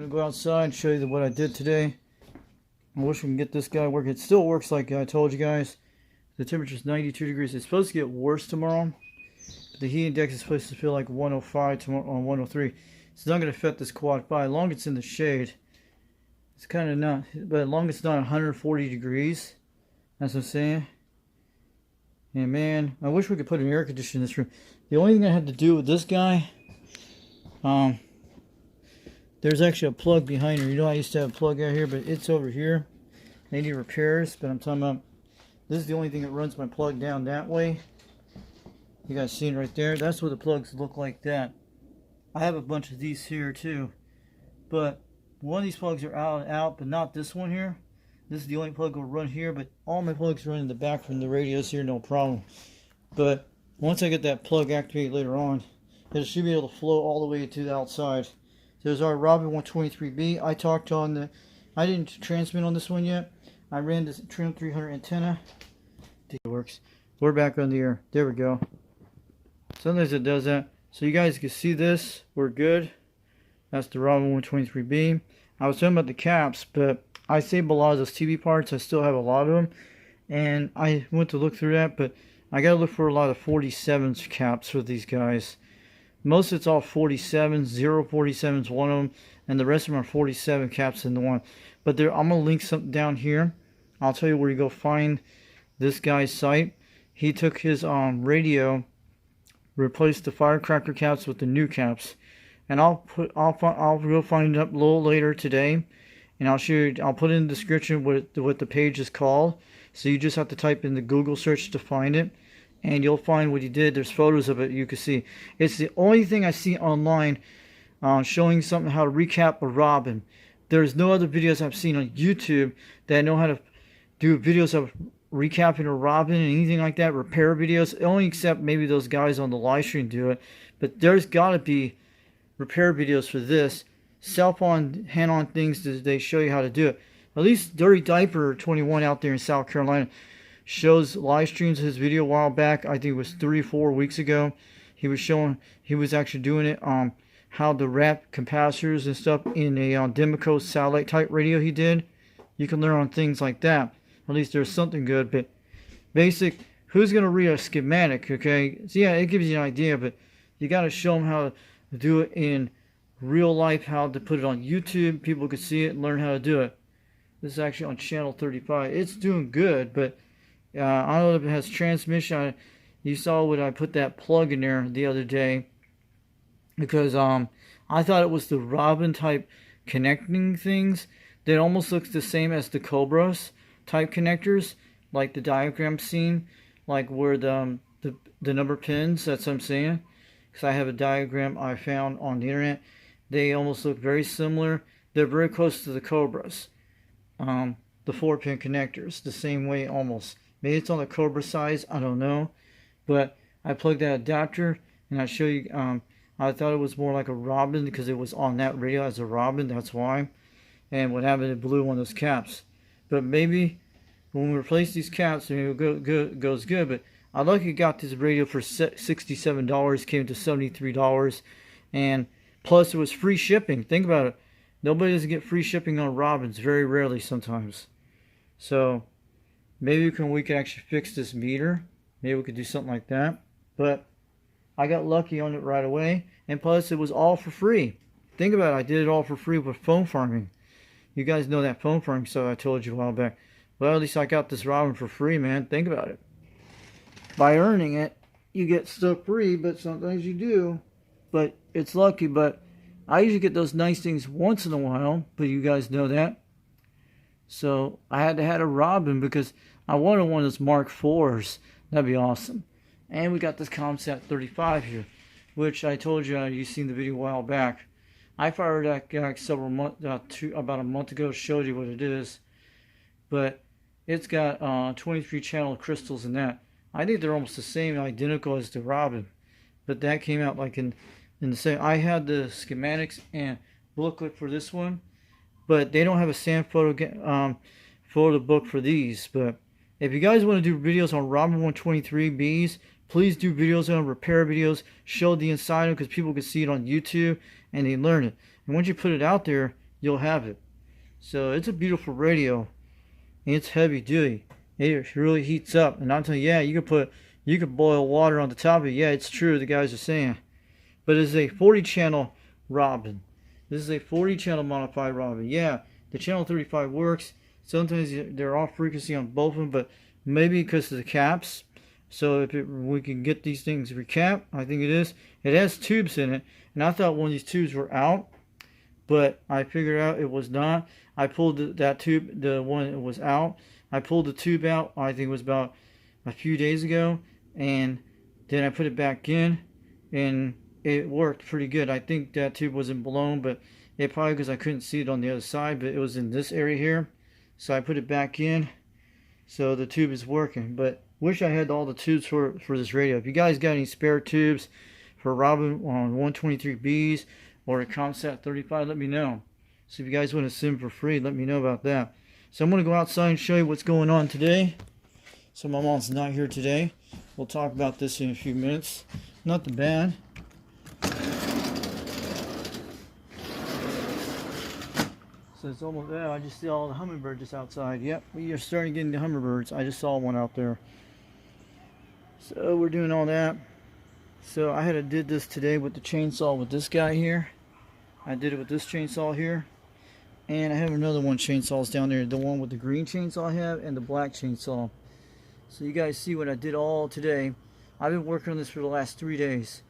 I'm gonna go outside and show you what I did today. I wish we can get this guy working. It still works like I told you guys. The temperature is 92 degrees. It's supposed to get worse tomorrow. But the heat index is supposed to feel like 105 tomorrow on 103. It's not going to affect this quad 5 as long as it's in the shade. It's kind of not, but as long as it's not 140 degrees. That's what I'm saying. And man, I wish we could put an air conditioner in this room. The only thing I had to do with this guy, there's actually a plug behind her. You know I used to have a plug out here, but it's over here. They need repairs, but I'm talking about, this is the only thing that runs my plug down that way. You guys see it right there? That's what the plugs look like that. I have a bunch of these here too. But one of these plugs are out, but not this one here. This is the only plug that will run here, but all my plugs run in the back from the radios here, no problem. But once I get that plug activated later on, it should be able to flow all the way to the outside. There's our robyn123B. I talked on the, I didn't transmit on this one yet. I ran this Trim 300 antenna. It works. We're back on the air. There we go. Sometimes it does that. So you guys can see this. We're good. That's the robyn123B. I was talking about the caps, but I saved a lot of those TV parts. I still have a lot of them. And I went to look through that, but I got to look for a lot of 47s caps for these guys. Most of it's all 47s, 047s, one of them, and the rest of them are 47 caps in the one. But there, I'm going to link something down here. I'll tell you where you go find this guy's site. He took his radio, replaced the firecracker caps with the new caps. And I'll go find it up a little later today. And I'll show you, I'll put in the description what the page is called. So you just have to type in the Google search to find it. And you'll find what he did. There's photos of it you can see. It's the only thing I see online showing something how to recap a Robyn. There's no other videos I've seen on YouTube that know how to do videos of recapping a Robyn and anything like that, repair videos. Only except maybe those guys on the live stream do it. But there's got to be repair videos for this. Cell-on, hand-on things that they show you how to do it. At least Dirty Diaper 21 out there in South Carolina shows live streams of his video a while back. I think it was 3 or 4 weeks ago. He was showing, he was actually doing it how to wrap capacitors and stuff in a Demico satellite type radio he did. You can learn on things like that. At least there's something good. But basic, who's going to read a schematic, okay? So yeah, it gives you an idea, but you got to show them how to do it in real life, how to put it on YouTube. People could see it and learn how to do it. This is actually on channel 35. It's doing good, but I don't know if it has transmission. You saw when I put that plug in there the other day, because I thought it was the Robyn type connecting things that almost looks the same as the Cobras type connectors, like the diagram seen, like where the number pins. That's what I'm saying, because I have a diagram I found on the internet. They almost look very similar. They're very close to the Cobras, the 4-pin connectors, the same way almost. Maybe it's on the Cobra size, I don't know. But I plugged that adapter, and I show you, I thought it was more like a Robyn because it was on that radio as a Robyn, that's why. And what happened, it blew one of those caps. But maybe when we replace these caps, maybe it goes good. But I luckily got this radio for $67, came to $73. And plus it was free shipping. Think about it. Nobody doesn't get free shipping on Robyns, very rarely sometimes. So maybe we can actually fix this meter. Maybe we could do something like that. But I got lucky on it right away. And plus it was all for free. Think about it. I did it all for free with phone farming. You guys know that phone farming stuff I told you a while back. Well, at least I got this Robyn for free, man. Think about it. By earning it, you get stuff free, but sometimes you do. But it's lucky. But I usually get those nice things once in a while. But you guys know that. So I had to have a Robyn because I wanted one of those Mark IVs. That'd be awesome. And we got this ComSat 35 here, which I told you, you've seen the video a while back. I fired that guy several months, about a month ago, showed you what it is. But it's got 23 channel crystals in that. I think they're almost the same, identical as the Robyn. But that came out like in the same. I had the schematics and booklet for this one. But they don't have a SAM photo book for these. But if you guys want to do videos on robyn123Bs, please do videos on repair videos. Show the inside because people can see it on YouTube and they learn it. And once you put it out there, you'll have it. So it's a beautiful radio. And it's heavy duty. It really heats up. And I'm telling you, yeah, you could boil water on the top of it. Yeah, it's true, the guys are saying. But it's a 40 channel Robyn. This is a 40 channel modified Robyn. Yeah, the channel 35 works. Sometimes they're off frequency on both of them, but maybe because of the caps. So if we can get these things recapped, I think it is. It has tubes in it, and I thought one of these tubes were out, but I figured out it was not. I pulled that tube, the one that was out. I pulled the tube out, I think it was about a few days ago, and then I put it back in, and it worked pretty good. I think that tube wasn't blown, but it probably because I couldn't see it on the other side, but it was in this area here. So I put it back in, so the tube is working. But wish I had all the tubes for this radio. If you guys got any spare tubes for Robyn on 123Bs or a Comsat 35, let me know. So if you guys want to send for free, let me know about that. So I'm going to go outside and show you what's going on today. So my mom's not here today. We'll talk about this in a few minutes. Not too bad. So it's almost there. I just see all the hummingbirds just outside. Yep, we are starting getting the hummingbirds. I just saw one out there. So we're doing all that. So I did this today with the chainsaw with this guy here. I did it with this chainsaw here. And I have another one chainsaws down there. The one with the green chainsaw I have and the black chainsaw. So you guys see what I did all today. I've been working on this for the last 3 days.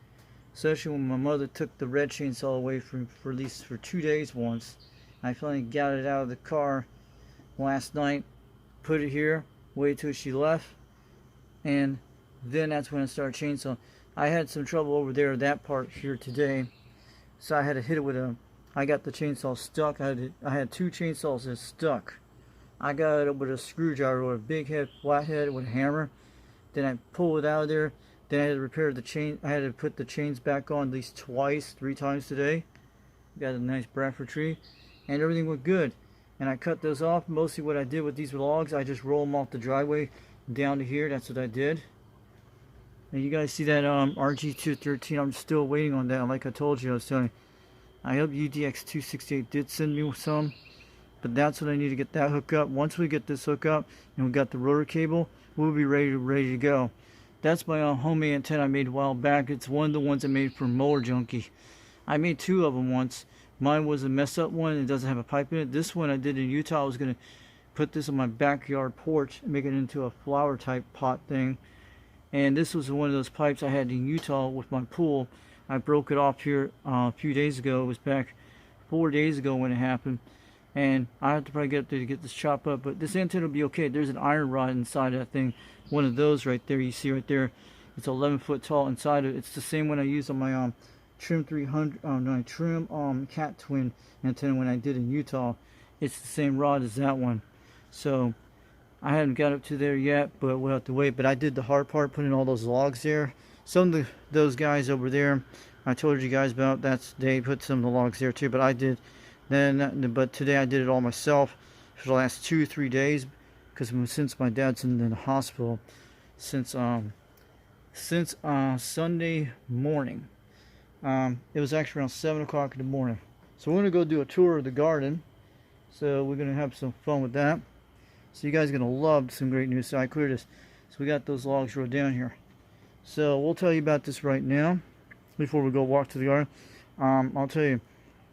Especially when my mother took the red chainsaw away for at least 2 days once. I finally got it out of the car last night, put it here, waited till she left, and then that's when I started chainsawing. I had some trouble over there, that part here today, so I had to hit it with I got the chainsaw stuck. I had 2 chainsaws that stuck. I got it with a screwdriver with a big head, flat head with a hammer. Then I pulled it out of there. Then I had to repair the chain. I had to put the chains back on at least 3 times today. Got a nice Bradford tree. And everything went good. And I cut those off. Mostly what I did with these logs, I just roll them off the driveway down to here. That's what I did. And you guys see that RG213? I'm still waiting on that. Like I told you, I was telling you. I hope UDX268 did send me some. But that's what I need to get that hook up. Once we get this hook up and we got the rotor cable, we'll be ready to go. That's my homemade antenna I made a while back. It's one of the ones I made for Mower Junkie. I made 2 of them once. Mine was a mess up one. It doesn't have a pipe in it. This one I did in Utah. I was going to put this on my backyard porch and make it into a flower type pot thing. And this was one of those pipes I had in Utah with my pool. I broke it off here a few days ago. It was back 4 days ago when it happened. And I have to probably get up there to get this chopped up. But this antenna will be okay. There's an iron rod inside of that thing. One of those right there. You see right there. It's 11 foot tall inside of it. It's the same one I used on my Trim 300, Trim Cat Twin antenna when I did in Utah. It's the same rod as that one. So I haven't got up to there yet, but we'll have to wait. But I did the hard part, putting all those logs there. Some of those guys over there, I told you guys about. They put some of the logs there too. But I did but today I did it all myself for the last 2-3 days, because since my dad's in the hospital since Sunday morning. It was actually around 7 o'clock in the morning. So we're going to go do a tour of the garden. So we're going to have some fun with that. So you guys are going to love some great news. So I cleared this. So we got those logs rolled down here. So we'll tell you about this right now before we go walk to the garden. I'll tell you.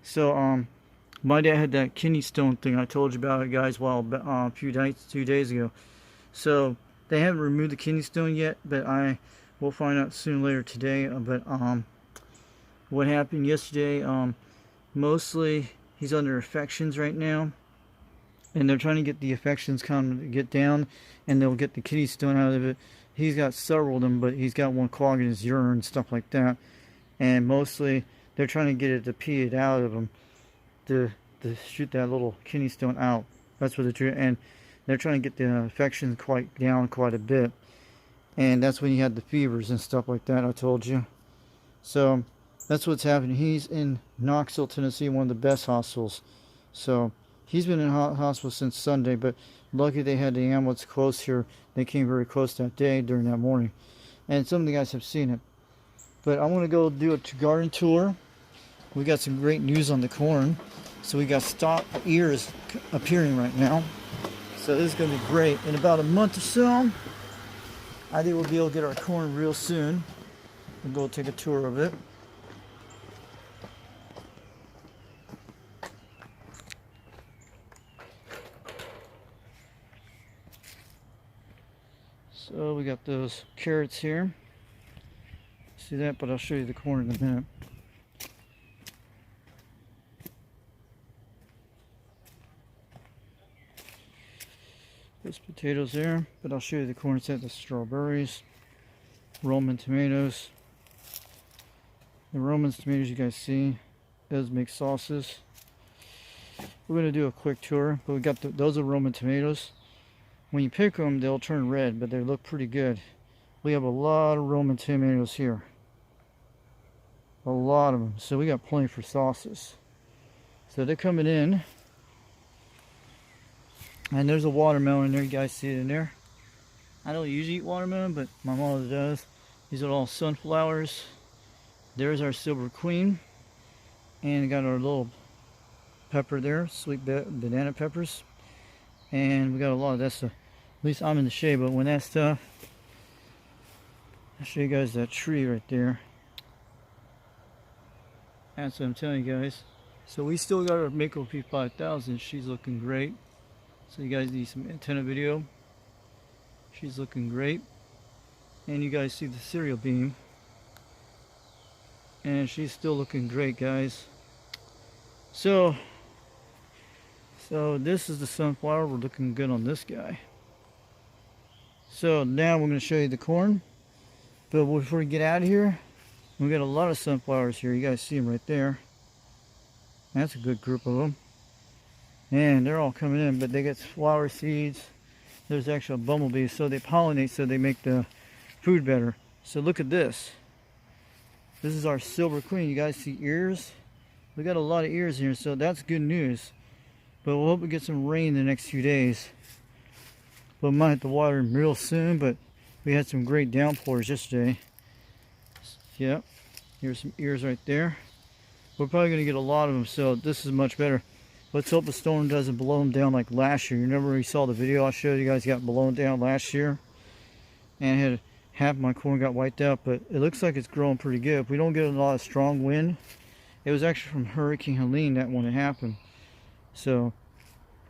So my dad had that kidney stone thing I told you about, guys, a few nights, 2 days ago. So they haven't removed the kidney stone yet, but we'll find out soon later today. But what happened yesterday, mostly he's under infections right now, and they're trying to get the infections kind of get down, and they'll get the kidney stone out of it. He's got several of them, but he's got one clogging his urine and stuff like that, and mostly they're trying to get it to pee it out of him to shoot that little kidney stone out. That's what they're doing, and they're trying to get the infections down quite a bit, and that's when you had the fevers and stuff like that I told you. So that's what's happening. He's in Knoxville, Tennessee, one of the best hospitals. So he's been in hospital since Sunday, but lucky they had the ambulance close here. They came very close that day during that morning. And some of the guys have seen it. But I want to go do a garden tour. We got some great news on the corn. So we got stalk ears appearing right now. So this is going to be great. In about a month or so, I think we'll be able to get our corn real soon. We'll go take a tour of it. So we got those carrots here. See that? But I'll show you the corn in a minute. There's potatoes there, but I'll show you the corn instead. The strawberries, Roman tomatoes. The Roman tomatoes you guys see, those make sauces. We're gonna do a quick tour, but we got those are Roman tomatoes. When you pick them, they'll turn red, but they look pretty good. We have a lot of Roman tomatoes here. A lot of them. So we got plenty for sauces. So they're coming in. And there's a watermelon in there. You guys see it in there. I don't usually eat watermelon, but my mother does. These are all sunflowers. There's our silver queen. And we got our little pepper there. Sweet banana peppers. And we got a lot of that stuff. At least I'm in the shade, but when that stuff, I'll show you guys that tree right there. That's what I'm telling you guys. So we still got our Mako P5000. She's looking great. So you guys need some antenna video. She's looking great. And you guys see the cereal beam. And she's still looking great, guys. So this is the sunflower. We're looking good on this guy. So now we're going to show you the corn. But before we get out of here, we got a lot of sunflowers here. You guys see them right there. That's a good group of them. And they're all coming in, but they get flower seeds. There's actual bumblebees, so they pollinate, so they make the food better. So look at this. This is our silver queen. You guys see ears? We got a lot of ears here, so that's good news. But we'll hope we get some rain the next few days. But we might have to water them real soon, but we had some great downpours yesterday. Yep, here's some ears right there. We're probably going to get a lot of them, so this is much better. Let's hope the storm doesn't blow them down like last year. You remember we saw the video I showed you guys got blown down last year? And had half my corn got wiped out, but it looks like it's growing pretty good. If we don't get a lot of strong wind, it was actually from Hurricane Helene that when it happened. So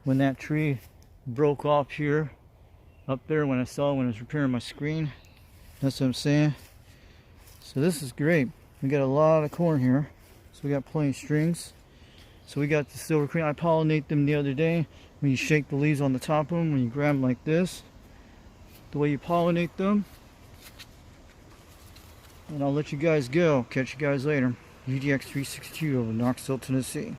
when that tree broke off here, up there when I saw it when I was repairing my screen, that's what I'm saying. So this is great. We got a lot of corn here. So we got plenty of strings. So we got the silver queen. I pollinate them the other day. When you shake the leaves on the top of them, when you grab them like this, the way you pollinate them. And I'll let you guys go. Catch you guys later. UDX362 over Knoxville, Tennessee.